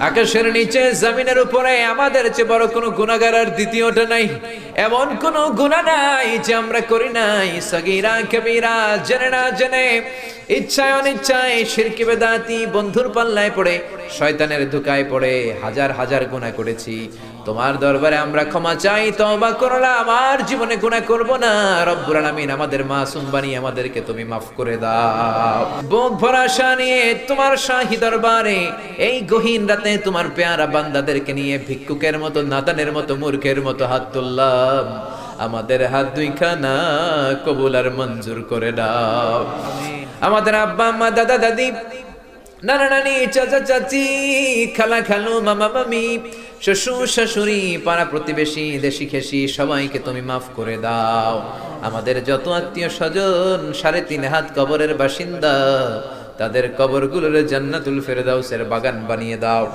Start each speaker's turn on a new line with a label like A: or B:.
A: আকাশের নিচে জমিনের উপরে আমাদের চেয়ে বড় কোনো গুনাহগার আর দ্বিতীয়টা নাই। এমন কোনো গুনাহ নাই যে আমরা করি নাই, সগীরা কবিরা, জেনে না জেনে, ইচ্ছায় অনিচ্ছায়, শিরকি বেদাতি, বন্ধুর পাল্লায় পড়ে, শয়তানের ধোঁকায় পড়ে হাজার হাজার গুনাহ করেছি। তোমার দরবারে আমরা ক্ষমা চাই, তওবা করলাম, আর জীবনে গুনাহ করব না। রব্বুল আলামিন আমাদের মাসুম বানিয়ে আমাদেরকে তুমি মাফ করে দাও। বুক ভরা আশা নিয়ে তোমার শাহী দরবারে এই গহীন রাতে তোমার পেয়ারা বান্দাদেরকে নিয়ে ভিক্ষুকের মতো, নাদানের মতো, মূর্খের মতো হাত তুললাম। আমাদের হাত দুইখানা কবুল আর মঞ্জুর করে দাও। আমাদের আব্বা আম্মা, দাদা দাদি, নানা নানি, চাচা চাচি, খালা খালু, মামা মামি, শ্বশুর শাশুড়ি, পাড়া প্রতিবেশী, দেশি খেসি, সবাইকে তুমি মাফ করে দাও। আমাদের যত আত্মীয় স্বজন ৩.৫ হাত কবরের বাসিন্দা, তাদের কবরগুলোর জান্নাতুল ফেরদাউসের বাগান বানিয়ে দাও।